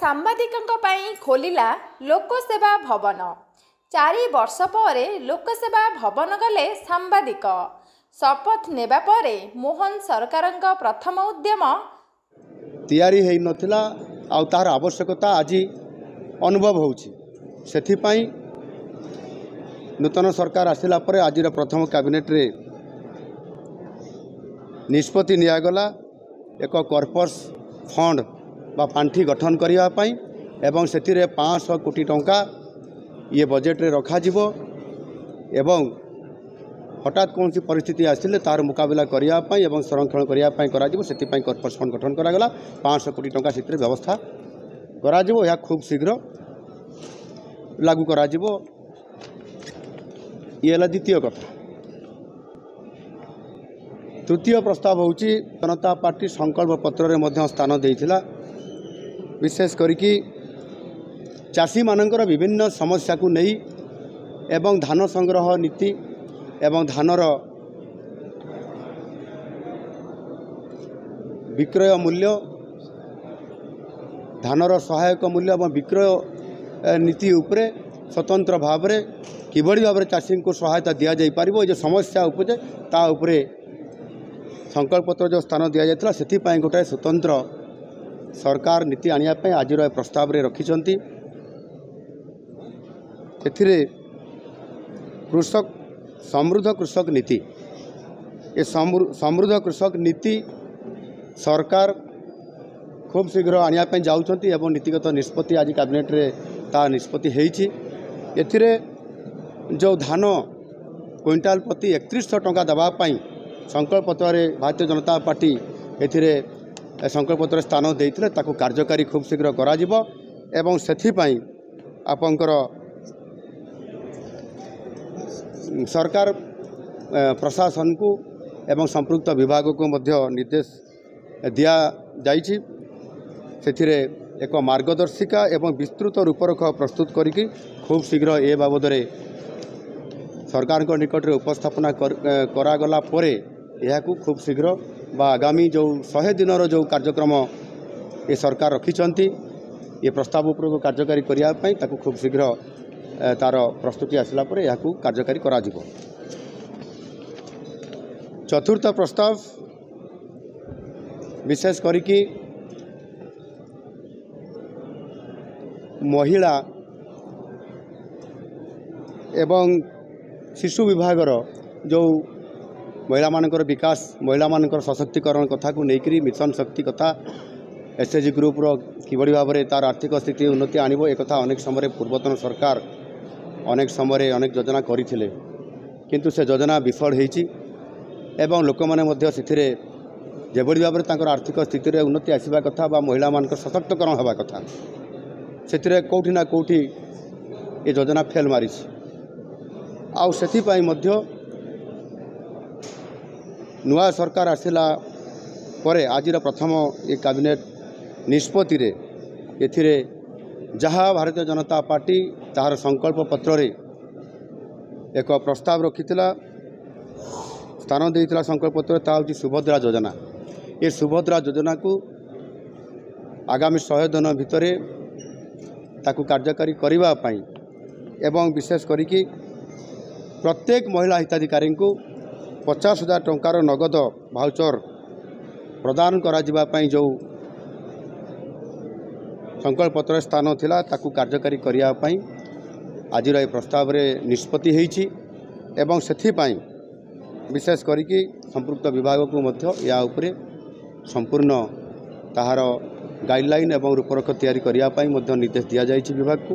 ସାମ୍ବାଦିକଙ୍କ ପାଇଁ ଖୋଲିଲା ଲୋକସେବା ଭବନ। 4 ବର୍ଷ ପରେ ଲୋକସେବା ଭବନ ଗଲେ ସାମ୍ବାଦିକ। ଶପଥ ନେବା ପରେ ମୋହନ ସରକାରଙ୍କ ପ୍ରଥମ ଉଦ୍ୟମ ତିଆରି ହେଇ ନଥିଲା ଆଉ ତାହାର ଆବଶ୍ୟକତା ଆଜି ଅନୁଭବ ହେଉଛି। ସେଥିପାଇଁ ନୂତନ ସରକାର ଆସିଲା ପରେ ଆଜିର ପ୍ରଥମ କ୍ୟାବିନେଟ୍ରେ ନିଷ୍ପତ୍ତି ନିଆଗଲା ଏକ କର୍ପସ୍ ଫଣ୍ଡ ବା ପାଣ୍ଠି ଗଠନ କରିବା ପାଇଁ ଏବଂ ସେଥିରେ 500 କୋଟି ଟଙ୍କା ଇଏ ବଜେଟ୍ରେ ରଖାଯିବ ଏବଂ ହଠାତ୍ କୌଣସି ପରିସ୍ଥିତି ଆସିଲେ ତାର ମୁକାବିଲା କରିବା ପାଇଁ ଏବଂ ସଂରକ୍ଷଣ କରିବା ପାଇଁ କରାଯିବ। ସେଥିପାଇଁ କର୍ପସ୍ ଫଣ୍ଡ ଗଠନ କରାଗଲା। 500 କୋଟି ଟଙ୍କା ସେଥିରେ ବ୍ୟବସ୍ଥା କରାଯିବ। ଏହା ଖୁବ୍ ଶୀଘ୍ର ଲାଗୁ କରାଯିବ। ଇଏ ହେଲା ଦ୍ୱିତୀୟ କଥା। ତୃତୀୟ ପ୍ରସ୍ତାବ ହେଉଛି ଜନତା ପାର୍ଟି ସଂକଳ୍ପ ପତ୍ରରେ ମଧ୍ୟ ସ୍ଥାନ ଦେଇଥିଲା। ବିଶେଷ କରିକି ଚାଷୀମାନଙ୍କର ବିଭିନ୍ନ ସମସ୍ୟାକୁ ନେଇ ଏବଂ ଧାନ ସଂଗ୍ରହ ନୀତି ଏବଂ ଧାନର ବିକ୍ରୟ ମୂଲ୍ୟ, ଧାନର ସହାୟକ ମୂଲ୍ୟ ଏବଂ ବିକ୍ରୟ ନୀତି ଉପରେ ସ୍ୱତନ୍ତ୍ର ଭାବରେ କିଭଳି ଭାବରେ ଚାଷୀଙ୍କୁ ସହାୟତା ଦିଆଯାଇପାରିବ, ଏ ଯେଉଁ ସମସ୍ୟା ଉପଜେ ତା ଉପରେ ସଂକଳ୍ପପତ୍ର ଯେଉଁ ସ୍ଥାନ ଦିଆଯାଇଥିଲା ସେଥିପାଇଁ ଗୋଟାଏ ସ୍ୱତନ୍ତ୍ର ସରକାର ନୀତି ଆଣିବା ପାଇଁ ଆଜିର ଏ ପ୍ରସ୍ତାବରେ ରଖିଛନ୍ତି। ଏଥିରେ କୃଷକ ସମୃଦ୍ଧ କୃଷକ ନୀତି, ଏ ସମୃଦ୍ଧ କୃଷକ ନୀତି ସରକାର ଖୁବ୍ ଶୀଘ୍ର ଆଣିବା ପାଇଁ ଯାଉଛନ୍ତି ଏବଂ ନୀତିଗତ ନିଷ୍ପତ୍ତି ଆଜି କ୍ୟାବିନେଟ୍ରେ ତା ନିଷ୍ପତ୍ତି ହେଇଛି। ଏଥିରେ ଯେଉଁ ଧାନ କୁଇଣ୍ଟାଲ ପ୍ରତି 3100 ଟଙ୍କା ଦେବା ପାଇଁ ସଂକଳ୍ପପତ୍ରରେ ଭାରତୀୟ ଜନତା ପାର୍ଟି ଏଥିରେ ସଂକଳ୍ପପତ୍ରରେ ସ୍ଥାନ ଦେଇଥିଲେ ତାକୁ କାର୍ଯ୍ୟକାରୀ ଖୁବ୍ ଶୀଘ୍ର କରାଯିବ ଏବଂ ସେଥିପାଇଁ ଆପଣଙ୍କର ସରକାର ପ୍ରଶାସନକୁ ଏବଂ ସମ୍ପୃକ୍ତ ବିଭାଗକୁ ମଧ୍ୟ ନିର୍ଦ୍ଦେଶ ଦିଆଯାଇଛି। ସେଥିରେ ଏକ ମାର୍ଗଦର୍ଶିକା ଏବଂ ବିସ୍ତୃତ ରୂପରେଖ ପ୍ରସ୍ତୁତ କରିକି ଖୁବ୍ ଶୀଘ୍ର ଏ ବାବଦରେ ସରକାରଙ୍କ ନିକଟରେ ଉପସ୍ଥାପନା କରାଗଲା ପରେ ଏହାକୁ ଖୁବ୍ ଶୀଘ୍ର ବା ଆଗାମୀ ଯେଉଁ 100 ଦିନର ଯେଉଁ କାର୍ଯ୍ୟକ୍ରମ ଏ ସରକାର ରଖିଛନ୍ତି ଏ ପ୍ରସ୍ତାବ ଉପରକୁ କାର୍ଯ୍ୟକାରୀ କରିବା ପାଇଁ ତାକୁ ଖୁବ୍ ଶୀଘ୍ର ତାର ପ୍ରସ୍ତୁତି ଆସିଲା ପରେ ଏହାକୁ କାର୍ଯ୍ୟକାରୀ କରାଯିବ। ଚତୁର୍ଥ ପ୍ରସ୍ତାବ ବିଶେଷ କରିକି ମହିଳା ଏବଂ ଶିଶୁ ବିଭାଗର ଯେଉଁ ମହିଳାମାନଙ୍କର ବିକାଶ, ମହିଳାମାନଙ୍କର ସଶକ୍ତିକରଣ କଥାକୁ ନେଇକରି ମିଶନ ଶକ୍ତି କଥା, ଏସ୍ଏଚ୍ଜି ଗ୍ରୁପ୍ର କିଭଳି ଭାବରେ ତାର ଆର୍ଥିକ ସ୍ଥିତି ଉନ୍ନତି ଆଣିବ ଏକଥା ଅନେକ ସମୟରେ ପୂର୍ବତନ ସରକାର ଅନେକ ସମୟରେ ଅନେକ ଯୋଜନା କରିଥିଲେ, କିନ୍ତୁ ସେ ଯୋଜନା ବିଫଳ ହୋଇଛି ଏବଂ ଲୋକମାନେ ମଧ୍ୟ ସେଥିରେ ଯେଭଳି ଭାବରେ ତାଙ୍କର ଆର୍ଥିକ ସ୍ଥିତିରେ ଉନ୍ନତି ଆସିବା କଥା ବା ମହିଳାମାନଙ୍କର ସଶକ୍ତିକରଣ ହେବା କଥା ସେଥିରେ କେଉଁଠି ନା କେଉଁଠି ଏ ଯୋଜନା ଫେଲ୍ ମାରିଛି। ଆଉ ସେଥିପାଇଁ ମଧ୍ୟ ନୂଆ ସରକାର ଆସିଲା ପରେ ଆଜିର ପ୍ରଥମ ଏ କ୍ୟାବିନେଟ୍ ନିଷ୍ପତ୍ତିରେ ଏଥିରେ ଯାହା ଭାରତୀୟ ଜନତା ପାର୍ଟି ତାହାର ସଂକଳ୍ପ ପତ୍ରରେ ଏକ ପ୍ରସ୍ତାବ ରଖିଥିଲା, ସ୍ଥାନ ଦେଇଥିଲା ସଂକଳ୍ପ ପତ୍ରରେ, ତାହା ହେଉଛି ସୁଭଦ୍ରା ଯୋଜନା। ଏ ସୁଭଦ୍ରା ଯୋଜନାକୁ ଆଗାମୀ 100 ଦିନ ଭିତରେ ତାକୁ କାର୍ଯ୍ୟକାରୀ କରିବା ପାଇଁ ଏବଂ ବିଶେଷ କରିକି ପ୍ରତ୍ୟେକ ମହିଳା ହିତାଧିକାରୀଙ୍କୁ 50,000 ଟଙ୍କାର ନଗଦ ଭାଉଚର ପ୍ରଦାନ କରାଯିବା ପାଇଁ ଯେଉଁ ସଂକଳ୍ପପତ୍ରରେ ସ୍ଥାନ ଥିଲା ତାକୁ କାର୍ଯ୍ୟକାରୀ କରିବା ପାଇଁ ଆଜିର ଏ ପ୍ରସ୍ତାବରେ ନିଷ୍ପତ୍ତି ହୋଇଛି ଏବଂ ସେଥିପାଇଁ ବିଶେଷ କରିକି ସମ୍ପୃକ୍ତ ବିଭାଗକୁ ମଧ୍ୟ ଏହା ଉପରେ ସମ୍ପୂର୍ଣ୍ଣ ତାହାର ଗାଇଡ଼ଲାଇନ୍ ଏବଂ ରୂପରେଖ ତିଆରି କରିବା ପାଇଁ ମଧ୍ୟ ନିର୍ଦ୍ଦେଶ ଦିଆଯାଇଛି ବିଭାଗକୁ।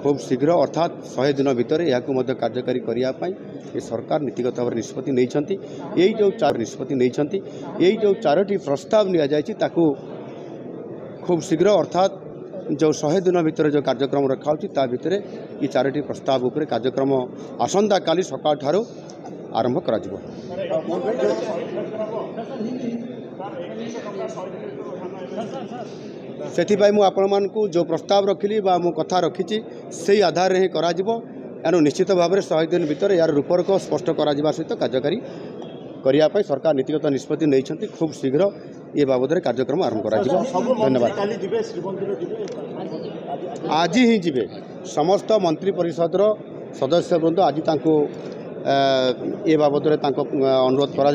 ଖୁବ୍ ଶୀଘ୍ର ଅର୍ଥାତ୍ 100 ଦିନ ଭିତରେ ଏହାକୁ ମଧ୍ୟ କାର୍ଯ୍ୟକାରୀ କରିବା ପାଇଁ ଏ ସରକାର ନୀତିଗତ ଭାବରେ ନିଷ୍ପତ୍ତି ନେଇଛନ୍ତି। ଏଇ ଯେଉଁ ନିଷ୍ପତ୍ତି ନେଇଛନ୍ତି, ଏଇ ଯେଉଁ 4ଟି ପ୍ରସ୍ତାବ ନିଆଯାଇଛି ତାକୁ ଖୁବ୍ ଶୀଘ୍ର ଅର୍ଥାତ୍ ଯେଉଁ 100 ଦିନ ଭିତରେ ଯେଉଁ କାର୍ଯ୍ୟକ୍ରମ ରଖାହେଉଛି ତା ଭିତରେ ଏ 4ଟି ପ୍ରସ୍ତାବ ଉପରେ କାର୍ଯ୍ୟକ୍ରମ ଆସନ୍ତାକାଲି ସକାଳ ଠାରୁ ଆରମ୍ଭ କରାଯିବ। ସେଥିପାଇଁ ମୁଁ ଆପଣମାନଙ୍କୁ ଯେଉଁ ପ୍ରସ୍ତାବ ରଖିଲି ବା ମୁଁ କଥା ରଖିଛି ସେହି ଆଧାରରେ ହିଁ କରାଯିବ। ଏଣୁ ନିଶ୍ଚିତ ଭାବରେ 100 ଦିନ ଭିତରେ ଏହାର ରୂପରେଖ ସ୍ପଷ୍ଟ କରାଯିବା ସହିତ କାର୍ଯ୍ୟକାରୀ କରିବା ପାଇଁ ସରକାର ନୀତିଗତ ନିଷ୍ପତ୍ତି ନେଇଛନ୍ତି। ଖୁବ୍ ଶୀଘ୍ର ଏ ବାବଦରେ କାର୍ଯ୍ୟକ୍ରମ ଆରମ୍ଭ କରାଯିବ। ଧନ୍ୟବାଦ। आज ही जीवे समस्त मंत्री परिषद सदस्य बृंद आज ए बाबद अनुरोध करा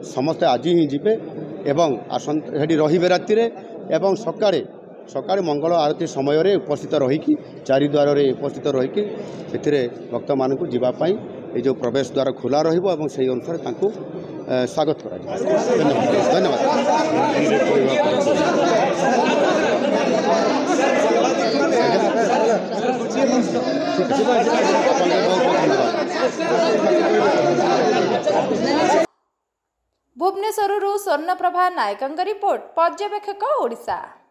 समस्ते आज ही जीवे एवं आसंती रे राति एवं सकाळे मंगल आरती समय उपस्थित रहीकि चारिद्वार उपस्थित रहीकि से भक्त मान जावाई ये जो प्रवेश द्वार खोला रही से अनुसार स्वागत करा। धन्यवाद भुवनेश्वर स्वर्णप्रभा नायक रिपोर्ट पर्यवेक्षक ओडिशा।